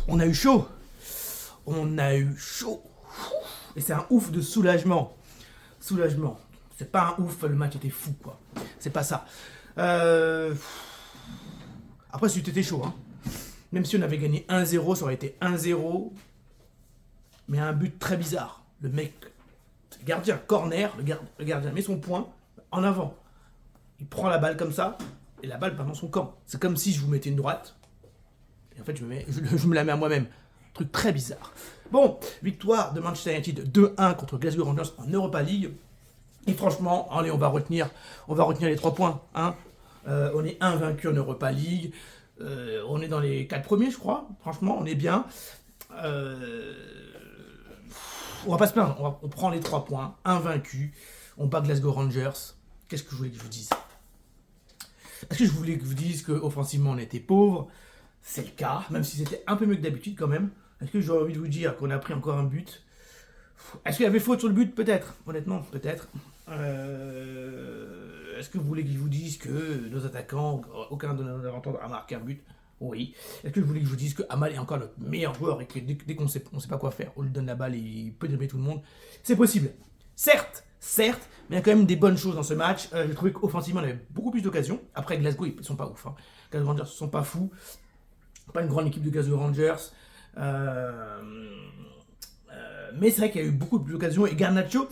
On a eu chaud. On a eu chaud. Et c'est un ouf de soulagement. Soulagement. C'est pas un ouf, le match était fou, quoi. C'est pas ça. Après, c'était chaud, hein. Même si on avait gagné 1-0, ça aurait été 1-0. Mais un but très bizarre. Le mec, le gardien, corner, le gardien met son poing en avant. Il prend la balle comme ça, et la balle part dans son camp. C'est comme si je vous mettais une droite. Et en fait, je me la mets à moi-même. Truc très bizarre. Bon, victoire de Manchester United 2-1 contre Glasgow Rangers en Europa League. Et franchement, allez, on va retenir les 3 points. Hein. On est invaincu en Europa League. On est dans les 4 premiers, je crois. Franchement, on est bien. On va pas se plaindre. On prend les 3 points. Invaincu. On bat Glasgow Rangers. Qu'est-ce que je voulais que je vous dise? Est-ce que je voulais que je vous dise qu'offensivement, on était pauvre? C'est le cas, même si c'était un peu mieux que d'habitude quand même. Est-ce que j'aurais envie de vous dire qu'on a pris encore un but? Est-ce qu'il y avait faute sur le but? Peut-être, honnêtement, peut-être. Est-ce que vous voulez que je vous dise que nos attaquants, aucun de nos avantages a marqué un but? Oui. Est-ce que je voulais que je vous dise que Amal est encore notre meilleur joueur et que dès qu'on sait pas quoi faire, on lui donne la balle et il peut dribbler tout le monde? C'est possible. Certes, mais il y a quand même des bonnes choses dans ce match. J'ai trouvé qu'offensivement, on avait beaucoup plus d'occasions. Après, Glasgow, ils sont pas ouf. Hein. Glasgow Rangers, ils sont pas fous. Pas une grande équipe de Glasgow Rangers. Mais c'est vrai qu'il y a eu beaucoup d'occasions. Et Garnacho,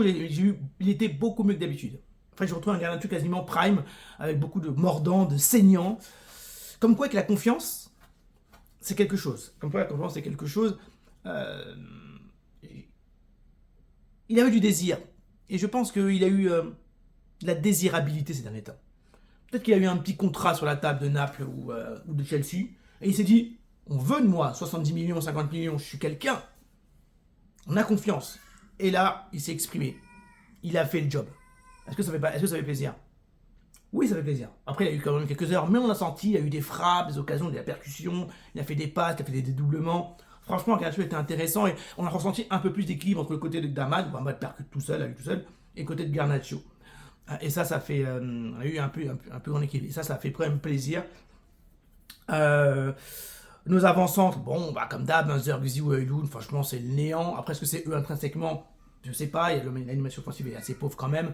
il était beaucoup mieux que d'habitude. Enfin, je retrouve un Garnacho quasiment prime, avec beaucoup de mordants, de saignants. Comme quoi que la confiance, c'est quelque chose. Il avait du désir. Et je pense qu'il a eu de la désirabilité ces derniers temps. Peut-être qu'il a eu un petit contrat sur la table de Naples ou de Chelsea. Et il s'est dit, on veut de moi 70 millions, 50 millions, je suis quelqu'un. On a confiance. Et là, il s'est exprimé. Il a fait le job. Est-ce que ça fait plaisir? Oui, ça fait plaisir. Après, il a eu quand même quelques heures, mais on a senti, il y a eu des frappes, des occasions, de la percussion, il a fait des passes, il a fait des dédoublements. Franchement, Garnacho était intéressant et on a ressenti un peu plus d'équilibre entre le côté de Damad, où Damad percute tout seul, et le côté de Garnacho. Et ça fait, on a eu un peu en équilibre. Et ça fait quand même plaisir. Nos avant-centres, bon, bah, comme d'hab, Zerguzi ou Euloun, franchement, c'est le néant. Après, est-ce que c'est eux intrinsèquement? Je sais pas. L'animation offensive est assez pauvre quand même.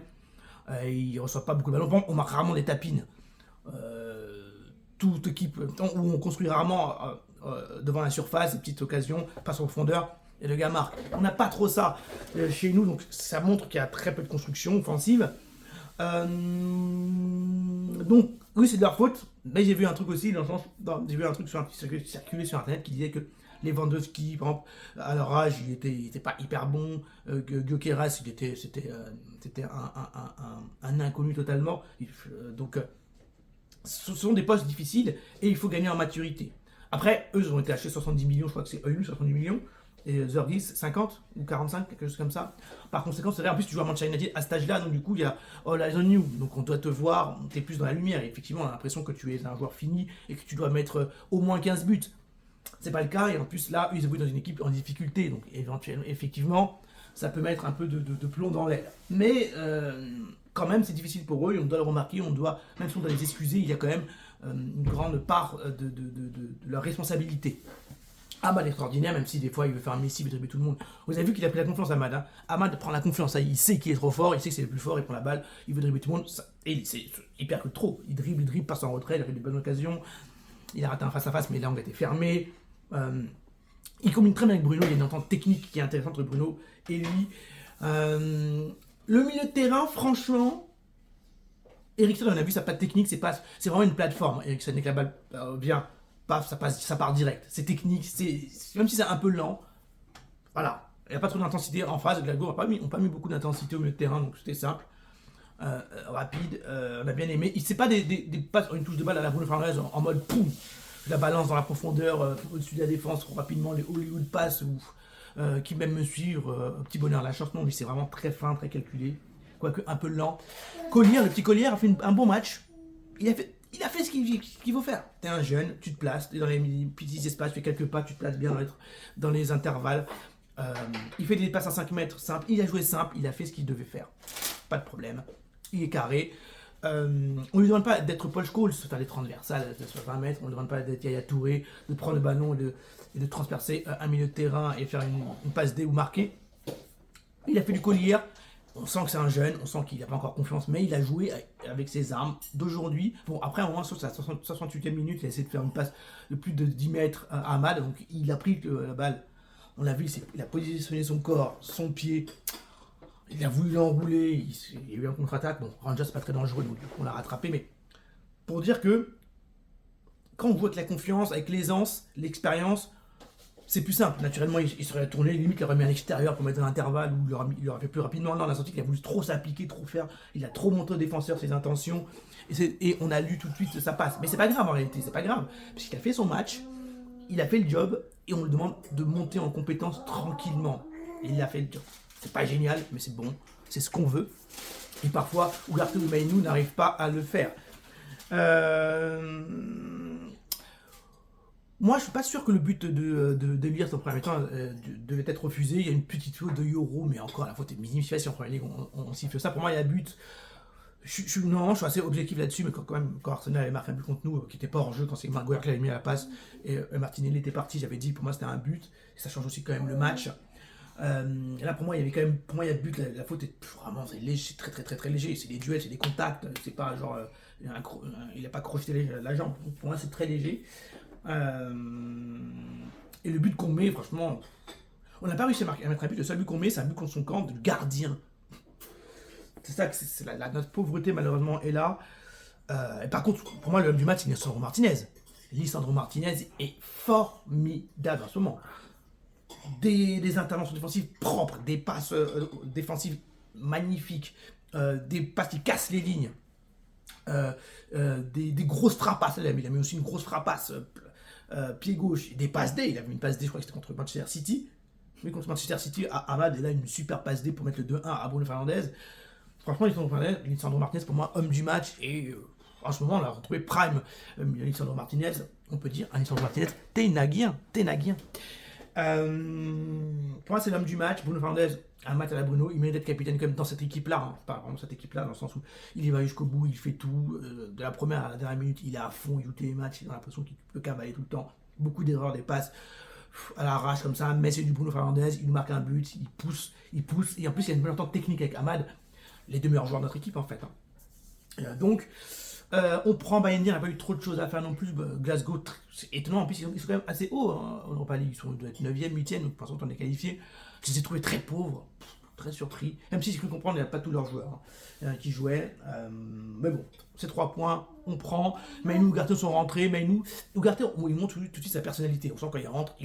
Ils ne reçoivent pas beaucoup de ballons. Bon, on marque rarement des tapines. Toute équipe, où on construit rarement devant la surface, des petites occasions, passe en profondeur, et le gars marque. On n'a pas trop ça chez nous, donc ça montre qu'il y a très peu de construction offensive. Donc, oui, c'est de leur faute, mais j'ai vu un truc aussi, j'ai vu un truc circuler sur internet qui disait que Lewandowski, par exemple, à leur âge, il était pas hyper bon. Gyökeres, c'était un inconnu totalement. Donc, ce sont des postes difficiles et il faut gagner en maturité. Après, eux, ils ont été achetés 70 millions, je crois que c'est eux, 70 millions. Et Zergis 50 ou 45, quelque chose comme ça. Par conséquent, c'est vrai, en plus tu joues à Manchester United à cet âge-là, donc du coup il y a All Eyes on You, donc on doit te voir, t'es plus dans la lumière, et effectivement on a l'impression que tu es un joueur fini et que tu dois mettre au moins 15 buts. C'est pas le cas, et en plus là, ils évoluent dans une équipe en difficulté, donc éventuellement, effectivement, ça peut mettre un peu de plomb dans l'aile. Mais quand même, c'est difficile pour eux, et on doit le remarquer, même si on doit les excuser, il y a quand même une grande part de leur responsabilité. Amad est extraordinaire, même si des fois il veut faire un Messi, il veut dribbler tout le monde. Vous avez vu qu'il a pris la confiance, Amad. Hein. Amad prend la confiance, il sait qu'il est trop fort, il sait que c'est le plus fort, il prend la balle, il veut dribbler tout le monde. Il percute trop. Il dribble, passe en retrait, il a fait de bonnes occasions. Il a raté un face-à-face, mais l'angle était fermé. Il combine très bien avec Bruno, il y a une entente technique qui est intéressante entre Bruno et lui. Le milieu de terrain, franchement, Eriksen, on a vu sa patte technique, c'est vraiment une plateforme. Eriksen, dès que la balle vient, paf, ça part direct. C'est technique, même si c'est un peu lent. Voilà, il n'y a pas trop d'intensité en phase. Glasgow n'a pas mis beaucoup d'intensité au milieu de terrain, donc c'était simple. Rapide, on a bien aimé. C'est pas des passes, une touche de balle à la Bruno Fernandes en mode poum, je la balance dans la profondeur, au-dessus de la défense, trop rapidement, les Hollywood passes qui même me suivent, petit bonheur la chance. Non, lui c'est vraiment très fin, très calculé, quoique un peu lent. Collier, le petit Collier a fait un bon match. Il a fait ce qu'il faut faire. T'es un jeune, tu te places, t'es dans les petits espaces, tu fais quelques pas, tu te places bien dans les intervalles. Il fait des passes à 5 mètres simples, il a joué simple, il a fait ce qu'il devait faire. Pas de problème. Il est carré. On lui demande pas d'être Paul Scholes, de faire des transversales sur 20 mètres, on lui demande pas d'être Yaya Touré, de prendre le ballon et de transpercer un milieu de terrain et faire une passe D ou marquer. Il a fait du collier. On sent que c'est un jeune, on sent qu'il n'a pas encore confiance, mais il a joué avec ses armes d'aujourd'hui. Bon, après, au moins, sur sa 68e minute, il a essayé de faire une passe de plus de 10 mètres à Amad. Donc, il a pris la balle. On l'a vu, il a positionné son corps, son pied. Il a voulu l'enrouler. Il y a eu un contre-attaque. Bon, Rangers, c'est pas très dangereux, donc on l'a rattrapé. Mais pour dire que quand on joue avec la confiance, avec l'aisance, l'expérience, c'est plus simple. Naturellement, il serait tourné, limite, il aurait mis à l'extérieur pour mettre un intervalle ou il aurait fait plus rapidement. Non, on a senti qu'il a voulu trop s'appliquer, trop faire. Il a trop montré au défenseur ses intentions. Et on a lu tout de suite, ça passe. Mais c'est pas grave en réalité, c'est pas grave. Parce qu'il a fait son match, il a fait le job et on lui demande de monter en compétence tranquillement. Et il a fait le job. C'est pas génial, mais c'est bon. C'est ce qu'on veut. Et parfois, Ugarte ou Mainou n'arrivent pas à le faire. Moi, je suis pas sûr que le but de Lierse en premier temps devait être refusé. Il y a une petite faute de Euro, mais encore la faute est minime. Si en première ligue, on siffle ça. Pour moi, il y a but. Non, je suis assez objectif là-dessus, mais quand Arsenal avait marqué un but contre nous, qui n'était pas hors jeu, quand c'est Maguire qui l'avait mis à la passe, et Martinelli était parti, j'avais dit pour moi c'était un but, et ça change aussi quand même le match. Là pour moi il y avait quand même, pour moi il y a but, la faute est vraiment c'est léger, c'est très très très très léger, c'est des duels, c'est des contacts, c'est pas genre il a pas crocheté la jambe, pour moi c'est très léger. Et le but qu'on met, franchement, on n'a pas réussi à mettre un but, le seul but qu'on met c'est un but contre son camp de gardien. C'est ça que c'est notre pauvreté malheureusement est là. Et par contre, pour moi, l'homme du match, c'est Lisandro Martinez. Lisandro Martinez est formidable en ce moment. Des interventions défensives propres, des passes défensives magnifiques, des passes qui cassent les lignes, des grosses frapasses. Il a mis aussi une grosse frappasse pied gauche, des passes D. Il a mis une passe D, je crois que c'était contre Manchester City. Mais contre Manchester City, Ahmad, et là, une super passe D pour mettre le 2-1 à Bruno Fernandes. Franchement, Lisandro Martinez, pour moi, homme du match. Et en ce moment, on l'a retrouvé prime. Lisandro Martinez, on peut dire, Lisandro Martinez, t'es naguien. Pour moi, c'est l'homme du match. Bruno Fernandes, un match à la Bruno. Il mérite d'être capitaine quand même dans cette équipe-là. Hein. Pas vraiment cette équipe-là, dans le sens où il y va jusqu'au bout, il fait tout. De la première à la dernière minute, il est à fond, il joue tous les matchs. Il a l'impression qu'il peut cavaler tout le temps. Beaucoup d'erreurs, des passes à l'arrache comme ça. Mais c'est du Bruno Fernandes, il nous marque un but, il pousse. Et en plus, il y a une bonne entente technique avec Ahmad. Les deux meilleurs joueurs de notre équipe en fait. Hein. Donc, on prend Bayern, on n'a pas eu trop de choses à faire non plus. Glasgow, c'est étonnant, en plus ils sont quand même assez hauts hein, en Europa League, ils doivent être 9e, 8e, donc pour l'instant on est qualifié. Je les ai trouvés très pauvres, très surpris, même si j'ai cru comprendre qu'il n'y a pas tous leurs joueurs qui jouaient. Mais bon, ces 3 points, on prend. Mainou, Ugarte sont rentrés. Ugarte, il montre tout de suite sa personnalité. On sent quand il rentre,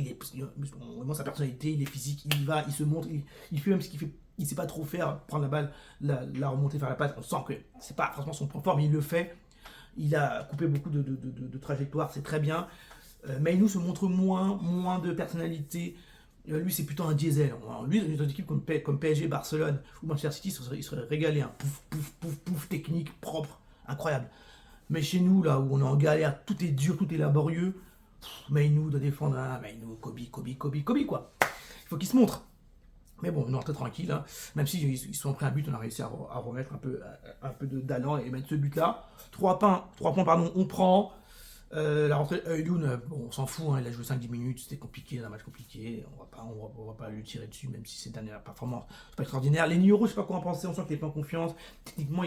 on montre sa personnalité, il est physique, il y va, il se montre, il fait même ce qu'il fait. Il sait pas trop faire, prendre la balle, la remonter, faire la passe. On sent que c'est pas franchement son point fort, mais il le fait. Il a coupé beaucoup de trajectoires, c'est très bien. Mainou se montre moins de personnalité. Lui, c'est plutôt un diesel. Lui, dans une équipe comme PSG, Barcelone ou Manchester City, il serait régalé. Hein. Pouf, technique, propre, incroyable. Mais chez nous, là où on est en galère, tout est dur, tout est laborieux. Mainou doit défendre. Mainou, Kobe, quoi. Il faut qu'il se montre. Mais bon, on est rentré tranquille, hein. Même si ils sont pris un but, on a réussi à remettre un peu d'allant et mettre ce but-là. 3 points, on prend. La rentrée Euloun, bon, on s'en fout, hein, il a joué 5-10 minutes, c'était compliqué, un match compliqué, on va pas lui tirer dessus, même si ses dernières performances c'est pas extraordinaire. Les Nioro, je sais pas quoi en penser, on sent qu'il est pas en confiance. Techniquement,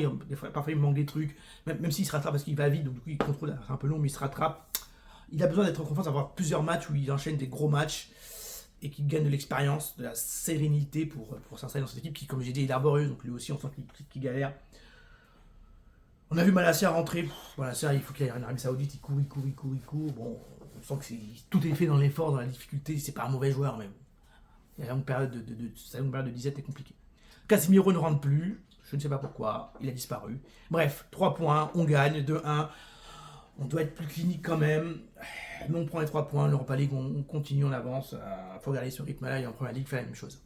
parfois il manque des trucs, même s'il se rattrape parce qu'il va vite, donc du coup il contrôle, c'est un peu long, mais il se rattrape. Il a besoin d'être en confiance, d'avoir plusieurs matchs où il enchaîne des gros matchs et qui gagne de l'expérience, de la sérénité pour s'installer dans cette équipe qui, comme j'ai dit, est laborieuse, donc lui aussi on sent qu'il galère. On a vu Malassia rentrer, Malassia il faut qu'il aille en Arabie Saoudite, il court, bon, on sent que tout est fait dans l'effort, dans la difficulté, c'est pas un mauvais joueur, mais la longue période de disette est compliquée. Casemiro ne rentre plus, je ne sais pas pourquoi, il a disparu. Bref, 3 points, on gagne, 2-1, on doit être plus clinique quand même. Mais on prend les 3 points, l'Europa League, on continue, on avance. Il faut regarder ce rythme-là et en Première Ligue, fait la même chose.